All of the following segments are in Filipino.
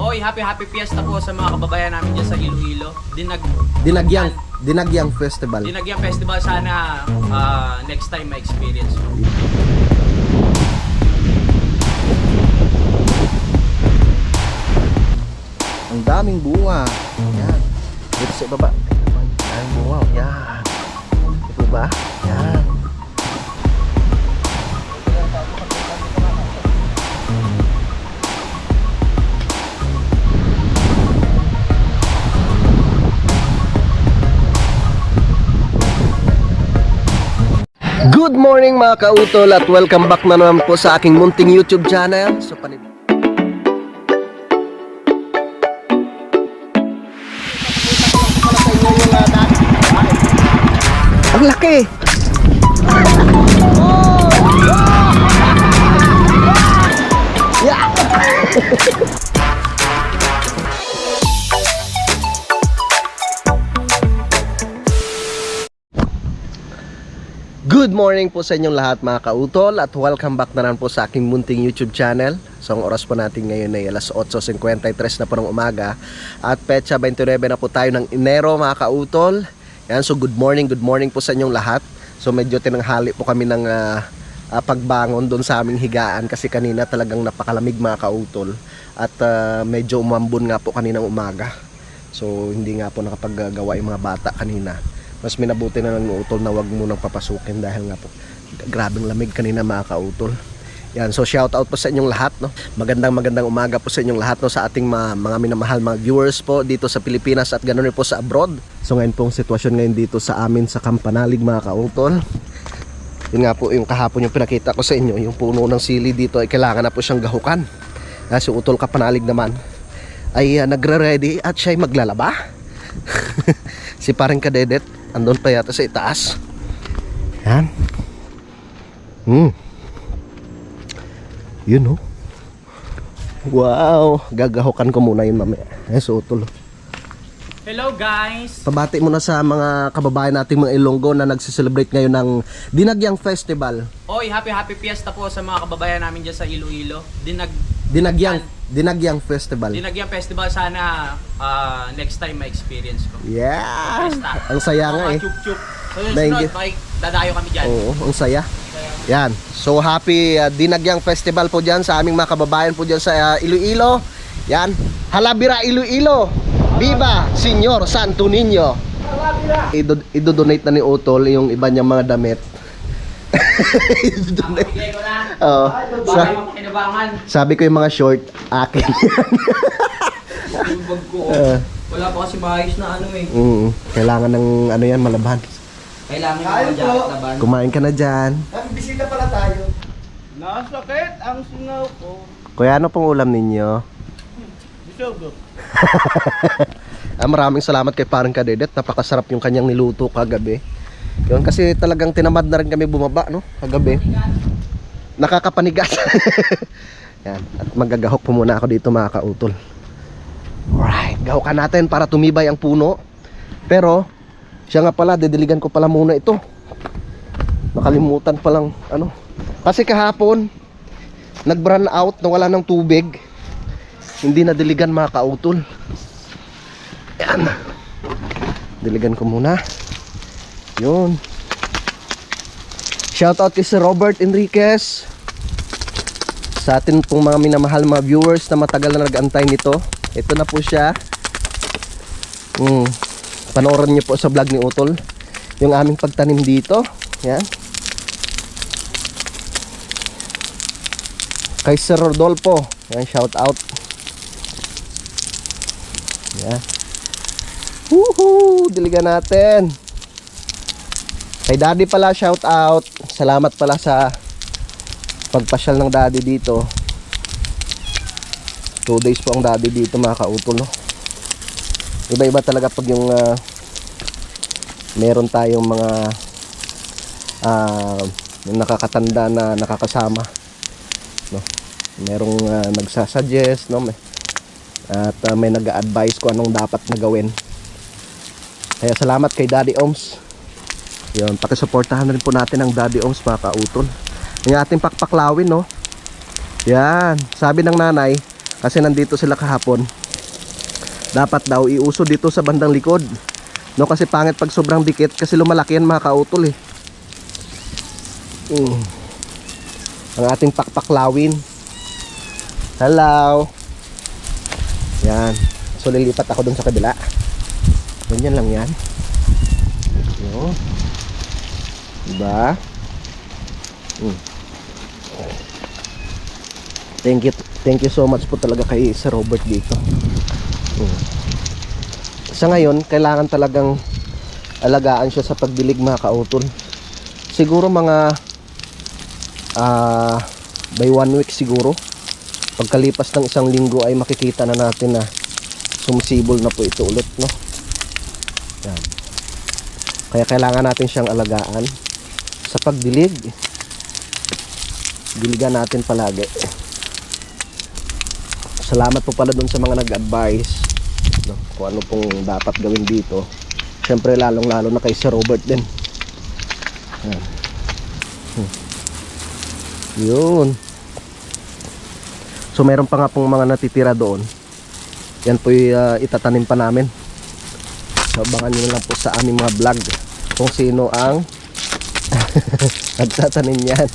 Oy, happy fiesta po sa mga kababayan namin dyan sa Iloilo. Dinagyang Festival. Dinagyang Festival, sana next time ma-experience mo. Ang daming bunga. Yan. Dito sa baba. Daming bunga. Yan. Ito ba? Yan. Good morning mga kautol at welcome back na naman po sa aking munting YouTube channel. So ang laki! Yeah! Good morning po sa inyong lahat mga kautol at welcome back na naman po sa aking munting YouTube channel. So ang oras po natin ngayon ay alas 8:53 na po ng umaga at petsa 29 na po tayo ng Enero mga kautol. Yan, so good morning po sa inyong lahat. So medyo tinanghali po kami ng pagbangon doon sa aming higaan kasi kanina talagang napakalamig mga kautol at medyo umambon nga po kaninang umaga. So hindi nga po nakapaggawa yung mga bata kanina. Mas minabuti na ng utol na wag munang papasukin dahil nga po grabing lamig kanina mga kautol. Yan, so shout out po sa inyong lahat, no. Magandang umaga po sa inyong lahat, no, sa ating mga minamahal mga viewers po dito sa Pilipinas at ganoon rin po sa abroad. So ngayon pong sitwasyon ngayon dito sa amin sa Kampanalig mga kautol. Yun nga po yung kahapon yung pinakita ko sa inyo, yung puno ng sili dito ay kailangan na po siyang gahukan. Si Utol Kapanalig naman ay nagre-ready at siya'y maglalaba. Si paring Kadedet andun pa yata sa itaas. Yan. Yun, oh. Wow. Gagahukan ko muna yun mamaya. So Utol. Hello guys! Pabati muna sa mga kababayan nating mga Ilonggo na nagsiselebrate ngayon ng Dinagyang Festival. Oy, happy fiesta po sa mga kababayan namin dyan sa Iloilo. Dinagyang Festival. Dinagyang Festival, sana next time ma-experience ko. Yeah! Fiesta. Ang saya nga eh. Chup-chup. So Thank sunod, you. dadayo kami dyan. Oo, ang saya. Yan. So happy Dinagyang Festival po dyan sa aming mga kababayan po dyan sa Iloilo. Yan. Halabira Iloilo. Viva Señor Santo Niño. Idodonate na ni Utol yung iba niyang mga damit. Bigay ko na. Oo. Baka makinubangan. Sabi ko yung mga short akin. Yung bag ko. Wala pa kasi maayos na ano eh. Kailangan ng ano yan, malaban. Kailangan yung mga jacket laban. Kumain ka na dyan. Bisita pala tayo. Nasakit ang singaw ko. Kuya, ano pong ulam ninyo? Bisogo. Maraming salamat kay parang Kadedet. Napakasarap yung kanyang niluto kagabi. Yun, kasi talagang tinamad na rin kami bumaba, no? Kagabi. Nakakapanigas. Yan. At magagahok po muna ako dito mga kautol. Alright, gahukan natin para tumibay ang puno. Pero siya nga pala, didiligan ko pala muna ito. Nakalimutan palang ano. Kasi kahapon nag-burn out, nawala ng tubig. Hindi na diligan mga kautol. Yan. Diligan ko muna. Yun. Shout out kay si Robert Enriquez. Sa atin pong mga minamahal mga viewers na matagal na nag-antay nito. Ito na po siya. Panoorin niyo po sa vlog ni Utol yung aming pagtanim dito. Yan. Kay Sir Rodolfo. Yan, shout out. Yan. Woohoo! Diligan natin. Kay Daddy pala, shout out. Salamat pala sa pagpasyal ng Daddy dito. 2 days po ang Daddy dito mga kautol, no? Iba-iba talaga pag yung meron tayong mga yung nakakatanda na nakakasama, no? Merong nagsasuggest, no? At may nag-a-advise ko anong dapat na gawin. Kaya salamat kay Daddy Oms. Yun, pakisuportahan rin po natin ang Daddy Oms mga kautol. Yung ating pakpaklawin, no? Yan, sabi ng nanay, Kasi nandito sila kahapon. Dapat daw iuso dito sa bandang likod. No, kasi pangit pag sobrang dikit kasi lumalaki yan mga kautol eh. Ang ating pakpaklawin. Hello. Yan. So lilipat ako dun sa kabila. Ganyan lang yan. No. Diba? Thank you so much po talaga kay Sir Robert dito. Sa ngayon, kailangan talagang alagaan siya sa pagdilig mga kautol. Siguro mga by 1 week siguro. Pagkalipas ng 1 linggo ay makikita na natin na sumisibol na po ito ulit, no? Yan. Kaya kailangan natin siyang alagaan sa pagdilig. Diligan natin palagi. Salamat po pala dun sa mga nag-advise, no, kung ano pong dapat gawin dito. Siyempre lalong lalo na kay Sir Robert din. Yun. So meron pa nga pong mga natitira doon. Yan po itatanim pa namin. So abangan nyo lang po sa aming mga vlog kung sino ang nagtatanim yan.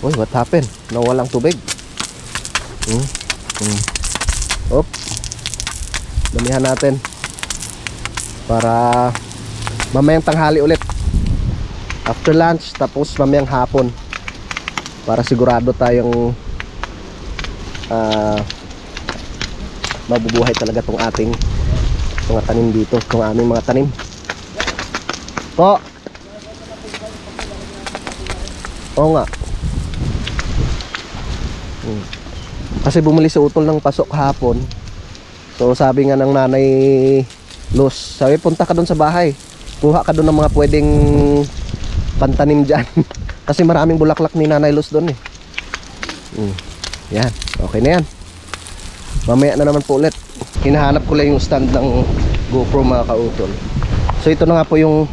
Uy, what happened? Nawalang tubig. Op. Damihan natin para mamayang tanghali ulit. After lunch, tapos mamayang hapon. Para sigurado tayong mabubuhay talaga tong ating mga tanim dito, tong aming mga tanim. Po. Oo nga. Kasi bumili si Utol ng pasok hapon. So sabi nga ng nanay Luz, sabi punta ka doon sa bahay, kuha ka doon ng mga pwedeng pantanim dyan. Kasi maraming bulaklak ni nanay Luz doon eh. Yan, okay na yan. Mamaya na naman po ulit. Hinahanap ko lang yung stand ng GoPro mga kautol. So ito na nga po yung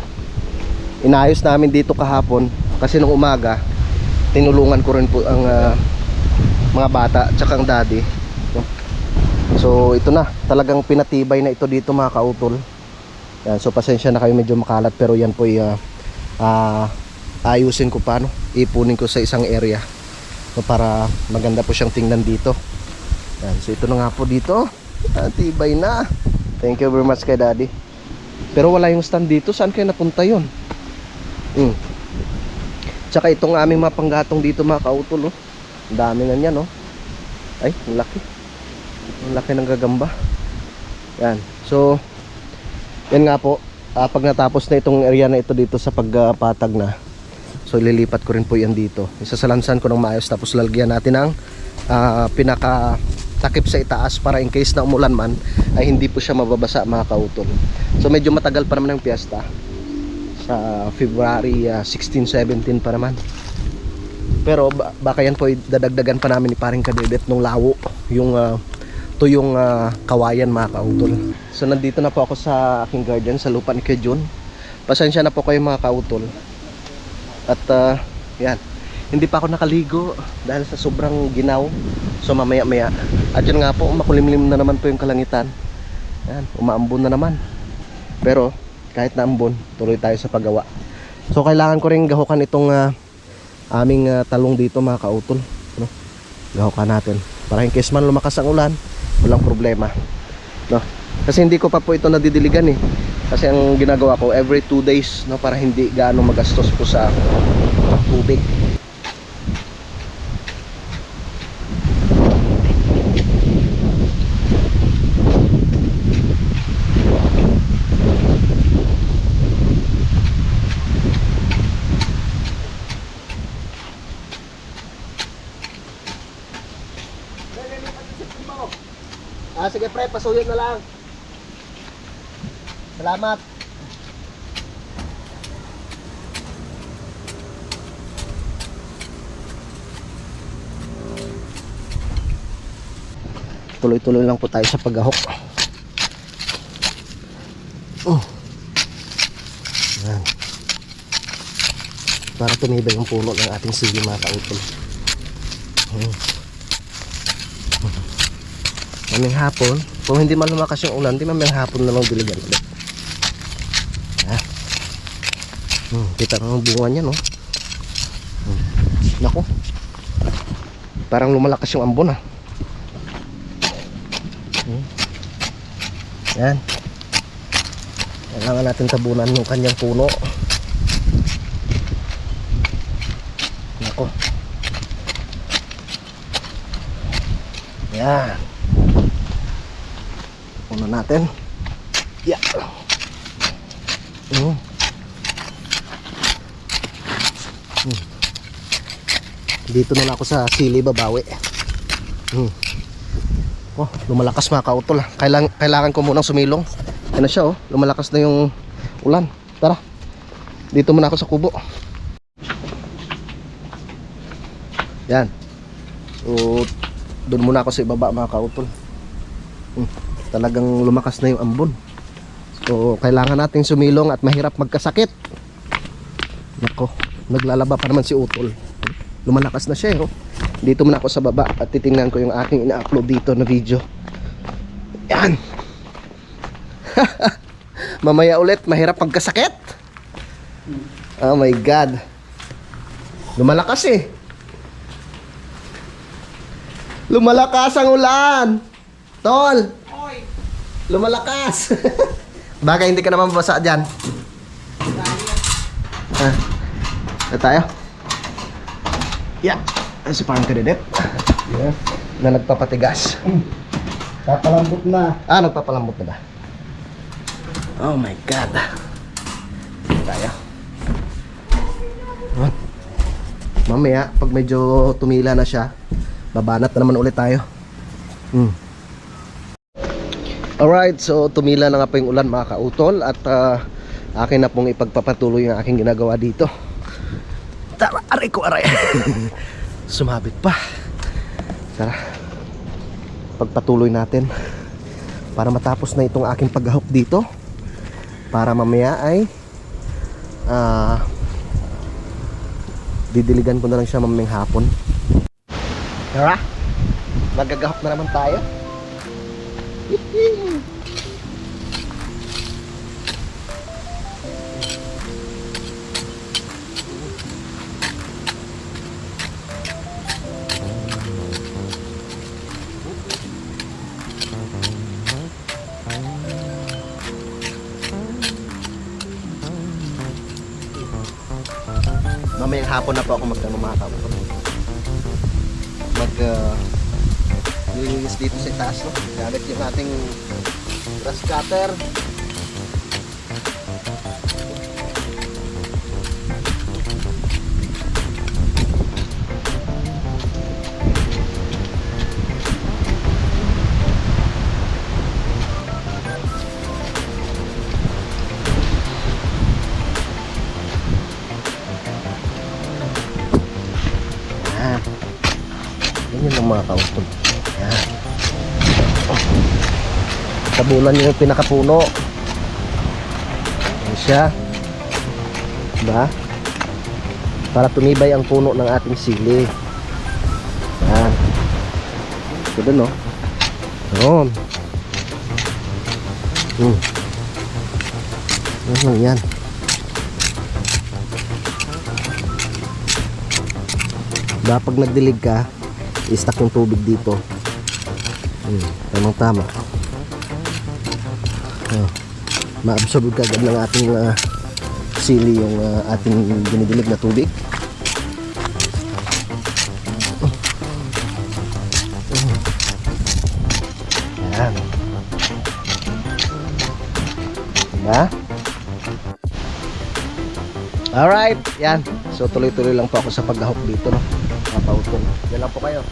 inayos namin dito kahapon. Kasi nung umaga tinulungan ko rin po ang mga bata tsaka ang daddy. So ito na, talagang pinatibay na ito dito mga kautol. Yan, so pasensya na kayo, medyo makalat, pero yan po ayusin ko pa, no? Ipunin ko sa isang area, so, para maganda po siyang tingnan dito. Yan, so ito na nga po dito, tibay na. Thank you very much kay daddy. Pero wala yung stand dito, saan kayo napunta yun? Tsaka itong aming mga panggatong dito mga kautol, oh. Ang dami nga niyan, oh. Ay, ang laki. Ang laki ng gagamba. Yan. So, yan nga po. Pag natapos na itong area na ito dito sa pagpatag na, so ililipat ko rin po yan dito. Isasalansan ko ng maayos, tapos lalagyan natin ng pinaka-takip sa itaas para in case na umulan man, ay hindi po siya mababasa mga kautol. So, medyo matagal pa naman ang piyesta. Sa February 16, 17 pa naman. Pero baka yan po dadagdagan pa namin ni paring Kadebet nung lawo, yung tuyong kawayan mga kautol. So nandito na po ako sa aking garden, sa lupa ni Kuya Jun. Pasensya na po kayo mga kautol. At yan, hindi pa ako nakaligo dahil sa sobrang ginaw. So mamaya maya. At yun nga po, makulimlim na naman po yung kalangitan. Yan, umaambon na naman. Pero kahit naambon, tuloy tayo sa paggawa. So kailangan ko rin gahukan itong aming talong dito mga kautol, no? Gahukan natin para in case man lumakas ang ulan, walang problema, no? Kasi hindi ko pa po ito nadidiligan eh. Kasi ang ginagawa ko every 2 days, no, para hindi gaano magastos po sa tubig. Sige pre, pasuyod na lang. Salamat. Tuloy-tuloy lang po tayo sa paghahok. Yan. Para tumibay ang puno ng ating sige mga kautol. Mamayang hapon, kung hindi man lumakas yung ulan, di mamayang hapon na lang diligan ulit. Kita ng bunga niya, no? Nako, parang lumalakas yung ambon, ha. Yan, kailangan natin tabunan yung kanyang puno. Nako, yan, puno natin. Yeah. Dito na lang ako sa sili babawi. Oh, lumalakas mga kautol, ha. Kailangan ko munang sumilong. Ano siya, oh, lumalakas na yung ulan. Tara, dito muna ako sa kubo. Yan. So, doon muna ako sa ibaba mga kautol. Talagang lumakas na yung ambon. So, kailangan nating sumilong at mahirap magkasakit. Nako, naglalaba pa naman si utol. Lumalakas na siya, oh. Dito muna ako sa baba at titingnan ko yung aking ina-upload dito na video. Yan. Mamaya ulit, mahirap magkasakit. Oh my God. Lumalakas eh. Lumalakas ang ulan. Tol. Lumalakas. Baka hindi ka naman mabasa dyan. Na tayo. Yeah. Ay, si parang kadedet. Yes. Na nagpapatigas. Papalambot na. Nagpapalambot na ba? Oh my God. Tayo. Mamaya, pag medyo tumila na siya, babanat na naman ulit tayo. Alright, so tumila na nga pa yung ulan mga kautol. At akin na pong ipagpapatuloy yung aking ginagawa dito. Tara, aray ko, aray. Sumabit pa. Tara, pagpatuloy natin para matapos na itong aking paghahok dito, para mamaya ay didiligan ko na lang siya mamayang hapon. Tara, magagahok na naman tayo. Mamayang hapon na po ako nilinis dito sa taas, no? Gamit yung ating grass cutter. Ganyan lang mga kautol. Yan. Tabunan nyo yung pinakapuno. Yan siya. Diba? Para tumibay ang puno ng ating sili. Yan. Ito dun, no? Yun. Yan lang yan. Diba pag nagdilig ka, i-stack yung tubig dito. Tamang tama. Ma-absorb kagad ng ating sili yung ating dinidilig na tubig. Yan. Diba? Alright, yan. So tuloy-tuloy lang po ako sa paghahok dito, no? Pautol. Yan lang po kayo.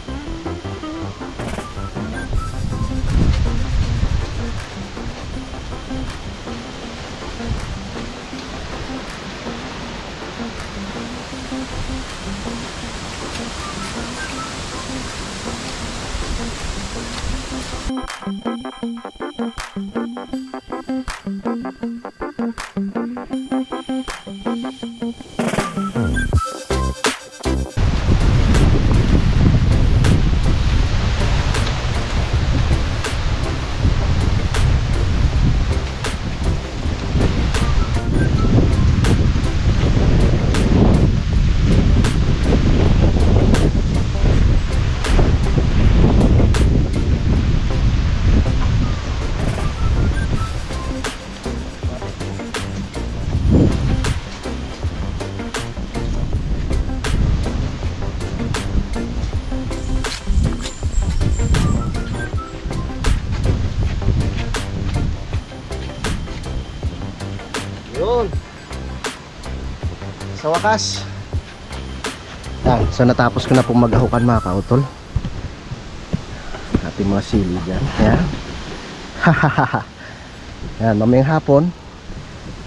Sa wakas. Yan, so natapos ko na pong mag-ahukan mga kautol. Ating mga sili dyan. Yan. Yan, mamayang hapon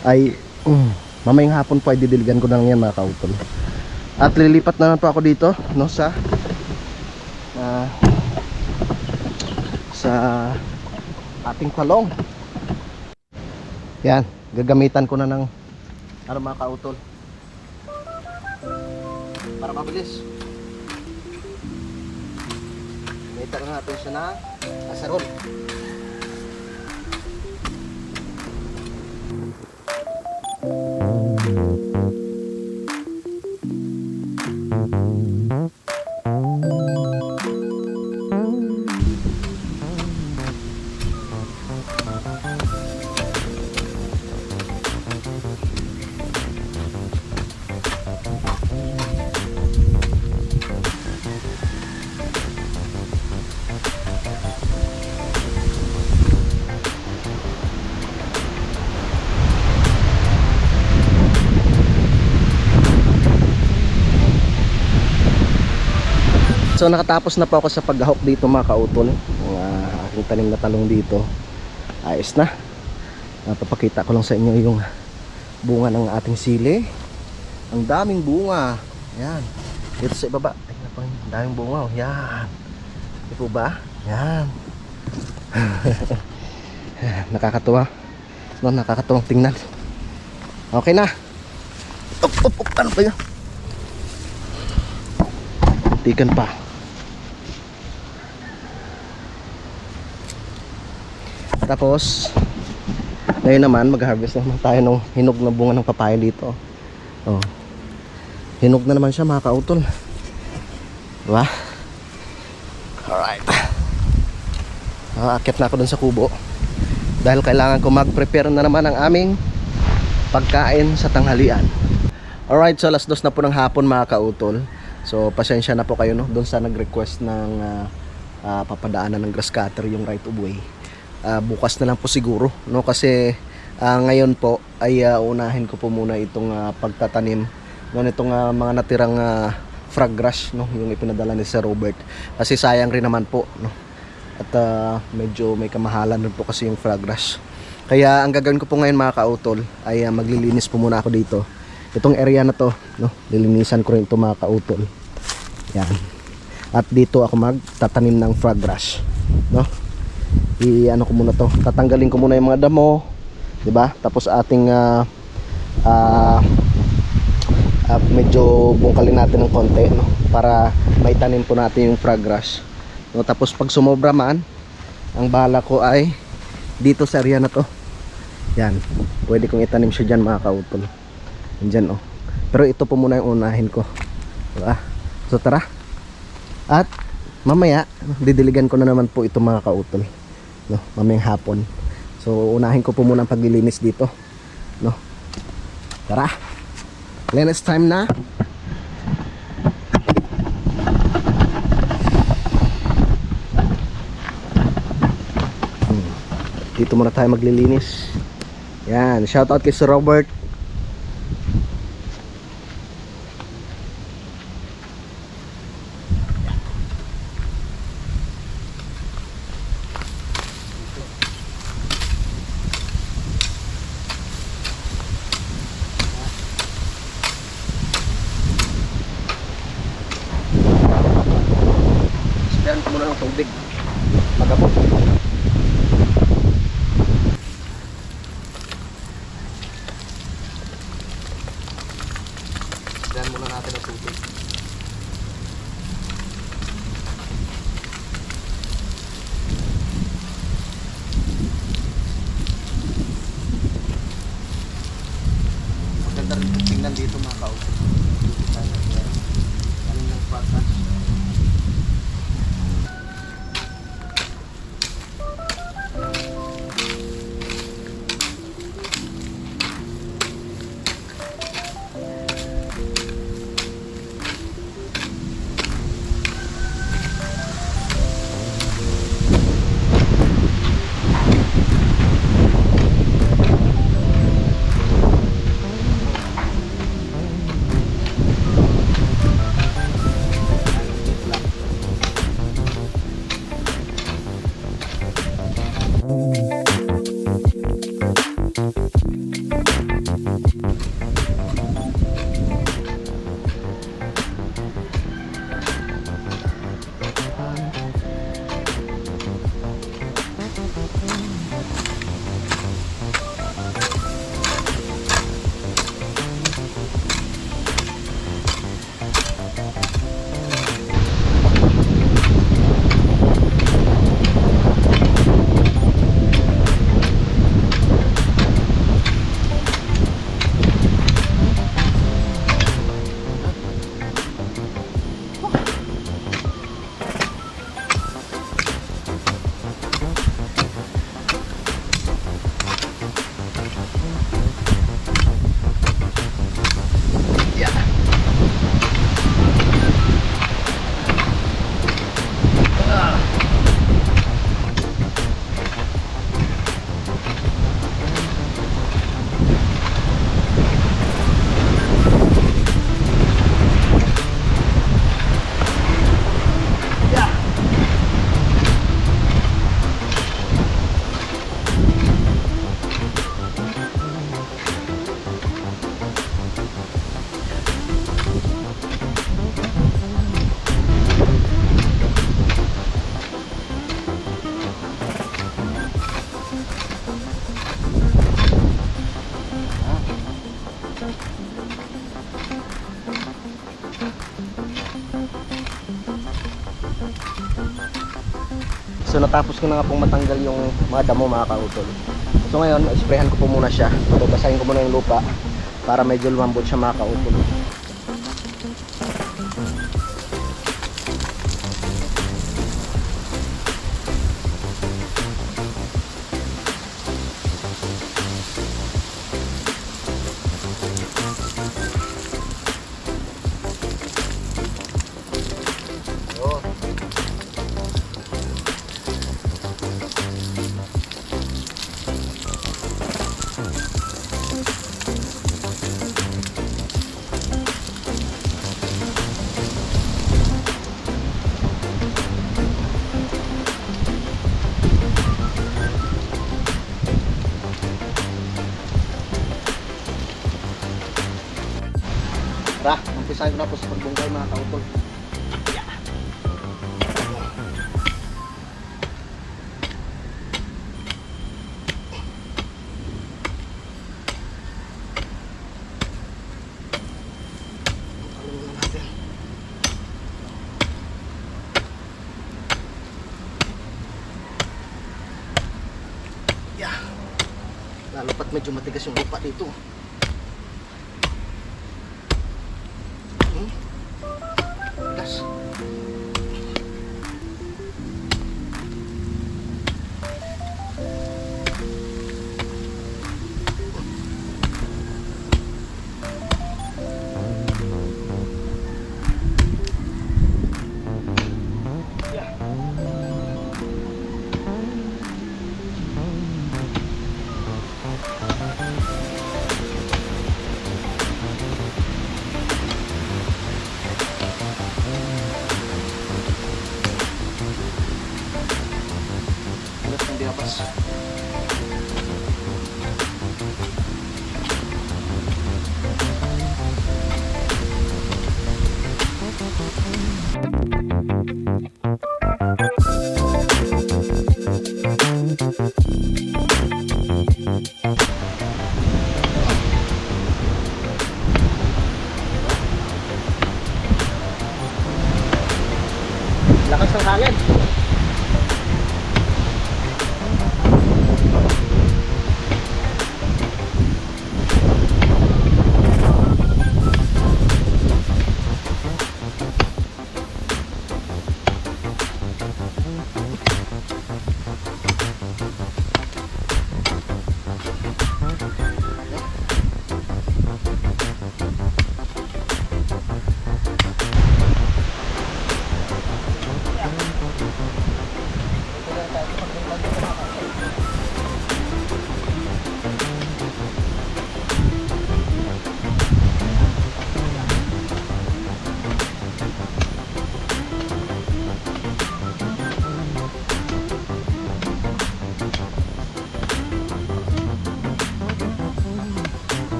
ay mamayang hapon po ay didiligan ko na lang yan mga kautol. At lilipat na lang po ako dito, no, sa ating palong. Yan, gagamitan ko na ng ano mga kautol para mabilis. Gamitan na natin siya ng asarol. So nakatapos na po ako sa paghahok dito mga kautol. Ang aking tanim na talong dito. Ayos na. Napapakita ko lang sa inyo yung bunga ng ating sili. Ang daming bunga. Yan. Dito sa ibaba. Tingnan po, ang daming bunga. Yan. Di po ba? Yan. Nakakatuwa. No, nakakatuwang tingnan. Okay na. Ano pa yun? Tikan pa. Tapos ngayon naman mag-harvest naman tayo ng hinog na bunga ng papaya dito. Oh. Hinog na naman siya mga kautol. Diba? Alright. Aakyat na ako dun sa kubo dahil kailangan ko mag-prepare na naman ang aming pagkain sa tanghalian. Alright, so alas 2 na po ng hapon mga kautol. So pasensya na po kayo, no, doon sa nag-request ng papadaanan ng grass cutter yung right of way. Bukas na lang po siguro, no, kasi ngayon po ay unahin ko po muna itong pagtatanim no, nitong mga natirang frog grass, no, yung ipinadala ni Sir Robert, kasi sayang rin naman po, no, at medyo may kamahalan rin po kasi yung frog grass. Kaya ang gagawin ko po ngayon mga kautol ay maglilinis po muna ako dito. Itong area na to, no, lilinisan ko rin ito mga kautol. Yan. At dito ako magtatanim ng frog grass, no. I-ano ko muna to, tatanggalin ko muna yung mga damo, 'di ba? Tapos ating medyo bungkalin natin ng konti, no, para maitanim po natin yung frog grass, no. Tapos pag sumobra man, ang bala ko ay dito sa area na to. Yan, pwede kong itanim siya dyan mga kautol. Diyan, oh. Pero ito po muna yung unahin ko, diba? So tara. At mamaya didiligan ko na naman po ito mga kautol, no, mamayang hapon. So unahin ko po muna ang paglilinis dito, no. Tara. Linis time na. Dito muna tayo maglilinis. Yan, shout out kay Sir Robert. Siyan ko muna ng tubig. Magabok. Siyan muna natin ang tubig. Maganda rin tingnan dito mga kausap. Galing ng patas. So natapos ko na nga pong matanggal yung mga damo mga kautol. So ngayon, isprehan ko po muna siya. Babasahin ko muna yung lupa para medyo lumambot siya mga kautol. Tara, umpisahan ko na po sa pagbungkay mga kautol. Yeah. Lalo pat medyo matigas yung lupa dito. Gas. Pas. Lakas ng hangin.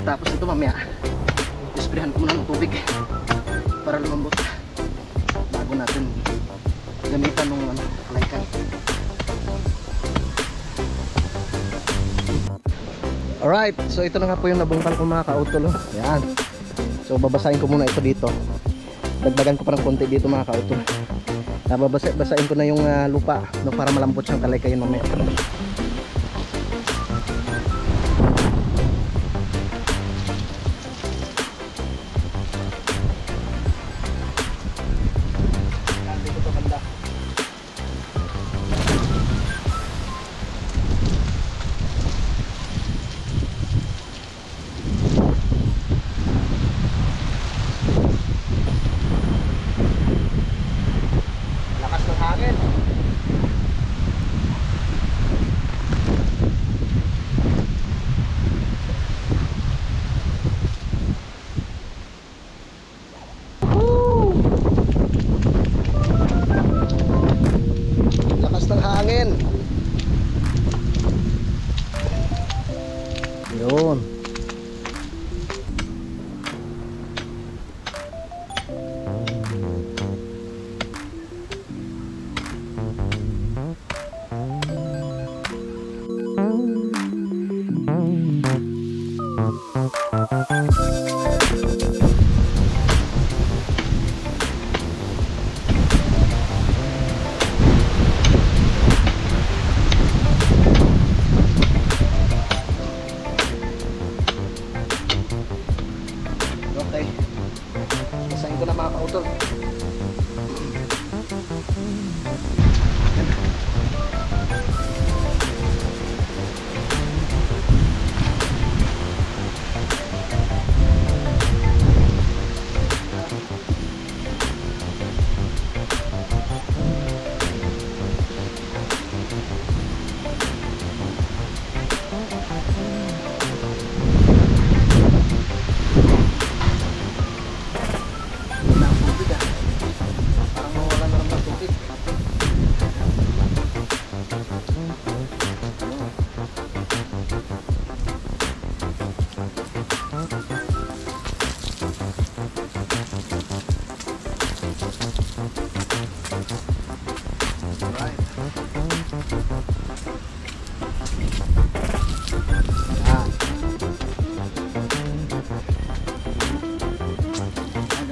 Tapos ito mamaya isprehan ko muna ng tubig para lumambot bago natin gamitan ng kalaykan. Alright, so ito na nga po yung nabungkal ko mga kautol. Yan. So babasahin ko muna ito dito. Dagdagan ko pa ng konti dito mga kautol. Babasahin ko na yung lupa no, para malambot siyang kalaykayan mamaya. Okay. Isahin ko na mga kautol.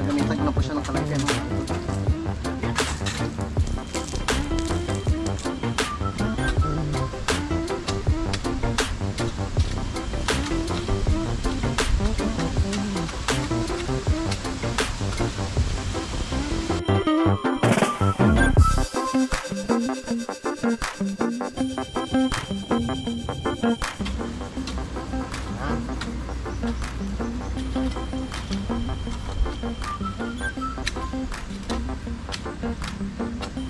Gagamitan ko na po siya ng kalagay.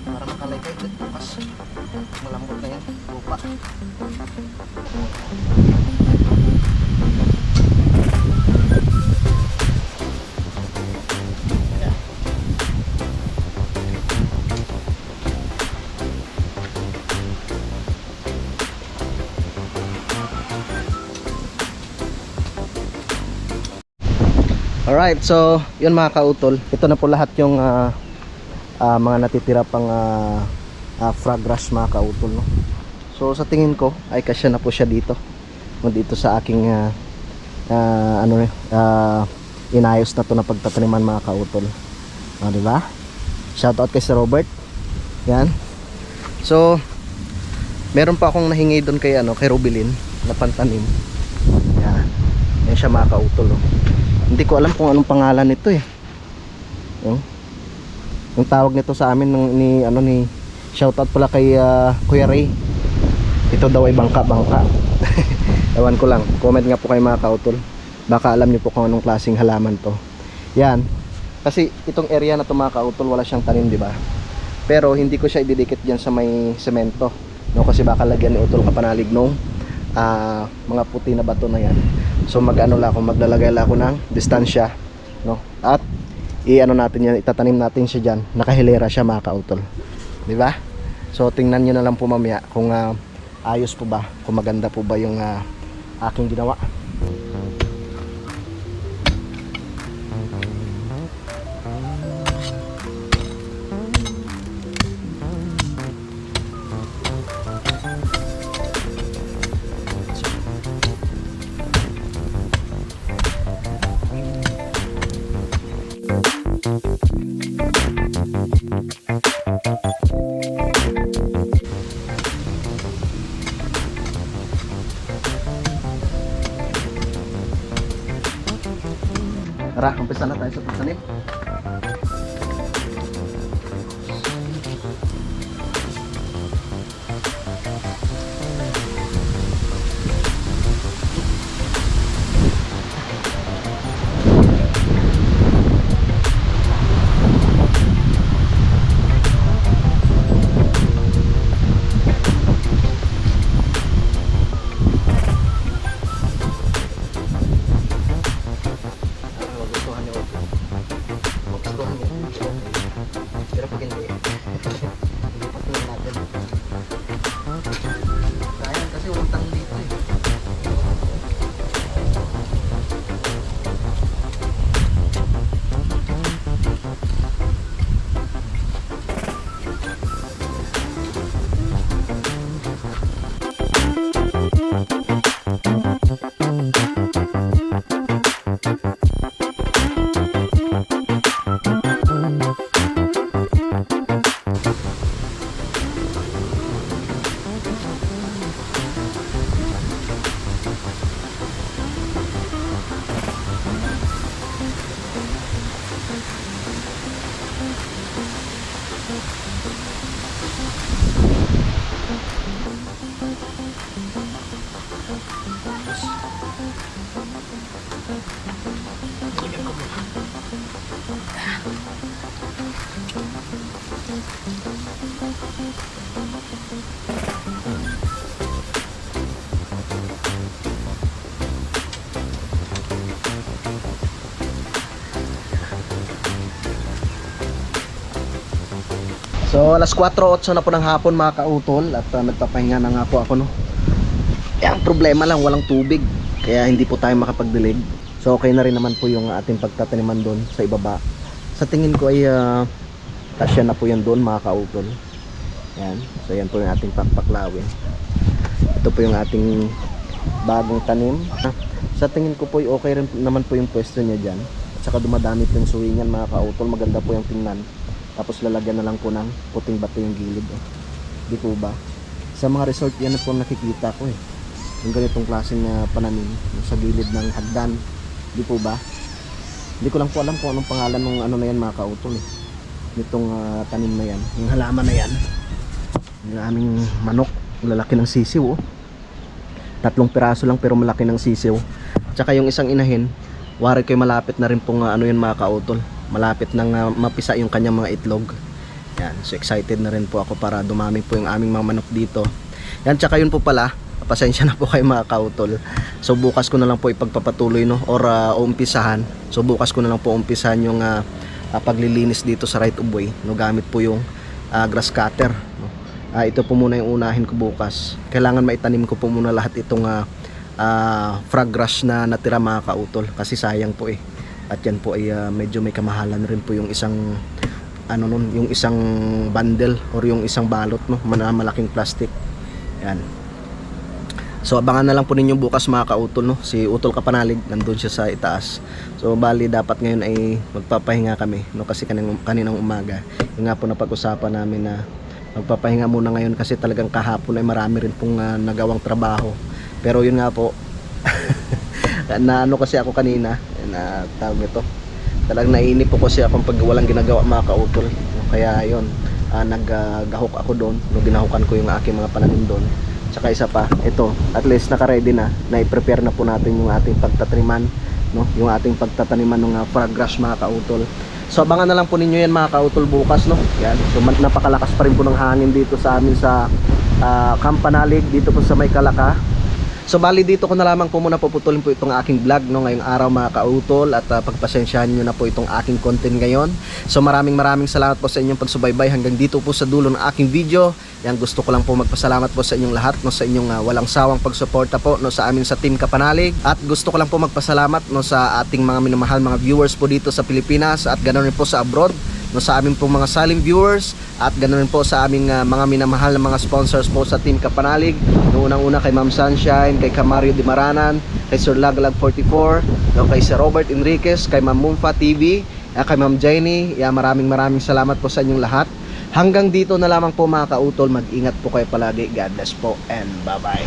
Para makalagay dito bukas. Malambot na yan. Lupa. Alright, so yun mga kautol. Ito na po lahat yung mga natitira pang frog rush mga kautol, no? So sa tingin ko ay kasya na po siya dito. Dito sa aking inayos na to na pagtataniman mga kautol. Di ba? Shout out kay Sir Robert. Yan. So meron pa akong nahingi doon kay kay Rubilin na pantanim. Yan. Yan siya mga kautol, no? Hindi ko alam kung anong pangalan nito eh. Yung tawag nito sa amin ni shoutout pala kay Kuya Ray. Ito daw ay bangka. Ewan ko lang. Comment nga po kayo mga kautol. Baka alam niyo po kung anong klaseng halaman to. Yan. Kasi itong area na to mga kautol wala siyang tanim, di ba? Pero hindi ko siya ididikit diyan sa may semento, no, kasi baka lagyan ni utol kapanalig nung mga puti na bato na yan. So maglalagay lang ako ng distansya, no? At natin yan, itatanim natin siya diyan. Nakahilera siya mga kautol. Di ba? So tingnan niyo na lang po mamaya kung ayos po ba, kung maganda po ba yung aking ginawa. Tara, umpisa na tayo sa pagtanim. So alas 4:08 na po ng hapon mga kautol at nagpapahinga na nga po ako no. Ang problema lang walang tubig kaya hindi po tayo makapagdilig. So okay na rin naman po yung ating pagtataniman doon sa ibaba. Sa tingin ko ay kasya na po yan doon mga kautol. Yan. So yan po yung ating papaklawin. Ito po yung ating bagong tanim. Sa tingin ko po okay rin naman po yung pwesto niya dyan. At saka dumadami po yung suwingan mga kautol. Maganda po yung tingnan. Tapos lalagyan na lang po ng puting bato yung gilid. Di po ba? Sa mga resort yan po nakikita ko eh. Yung ganitong klaseng pananim sa gilid ng hagdan. Di po ba? Hindi ko lang po alam kung anong pangalan ng ano na yan mga kautol eh. Nitong tanim na yan. Yung halaman na yan. Yung aming manok. Lalaki ng sisiw oh. 3 piraso lang pero malaki ng sisiw. Tsaka yung isang inahin, wari kayo malapit na rin pong ano yun mga kautol. Malapit nang mapisa yung kanyang mga itlog. Yan, so excited na rin po ako para dumami po yung aming mga manok dito. Yan, tsaka yun po pala, pasensya na po kayo mga kautol. So bukas ko na lang po ipagpapatuloy no or umpisahan. So bukas ko na lang po umpisahan yung paglilinis dito sa right of way no, gamit po yung grass cutter no. Ito po muna yung unahin ko bukas. Kailangan maitanim ko po muna lahat itong frog grass na natira mga kautol kasi sayang po eh. At yan po ay medyo may kamahalan rin po yung isang ano nun, yung isang bundle or yung isang balot no, malaking plastic. Yan. So abangan na lang po ninyo bukas mga kautol no. Si Utol Kapanalig nandun siya sa itaas. So bali dapat ngayon ay magpapahinga kami no kasi kaninang umaga. Yung nga po napag-usapan namin na magpapahinga muna ngayon kasi talagang kahapon ay marami rin pong nagawang trabaho. Pero yun nga po na ano kasi ako kanina na tawag nito. Talagang naiinip po kasi ako pag walang ginagawa mga kautol. Kaya yun, naggahok ako doon. No, ginahukan ko yung aking mga pananim doon. Tsaka isa pa, ito, at least naka-ready na. Na-prepare na po natin yung ating pagtataniman, no? Yung ating pagtataniman ng frog grass mga kautol. So abangan na lang po ninyo yan mga kautol bukas no. Yan. So napakalakas pa rin po ng hangin dito sa amin sa Camp Panalig dito po sa May Kalaka. So bali dito ko na lamang po muna puputulin po itong aking vlog no ngayong araw mga kautol at pagpasensyahan nyo na po itong aking content ngayon. So maraming salamat po sa inyong pagsubaybay hanggang dito po sa dulo ng aking video. Yan, gusto ko lang po magpasalamat po sa inyong lahat no sa inyong walang sawang pagsuporta po no sa amin sa Team Kapanalig at gusto ko lang po magpasalamat no sa ating mga minamahal mga viewers po dito sa Pilipinas at ganoon rin po sa abroad no sa aming pong mga silent viewers at ganoon rin po sa aming mga minamahal na mga sponsors po sa Team Kapanalig. No, unang-una kay Ma'am Sunshine, kay Camario Dimaranan, kay Sir Laglag 44, no, kay Sir Robert Enriquez, kay Ma'am Mumfa TV, kay Ma'am Jenny. Maraming salamat po sa inyong lahat. Hanggang dito na lamang po mga kautol. Mag-ingat po kayo palagi. God bless po and bye-bye.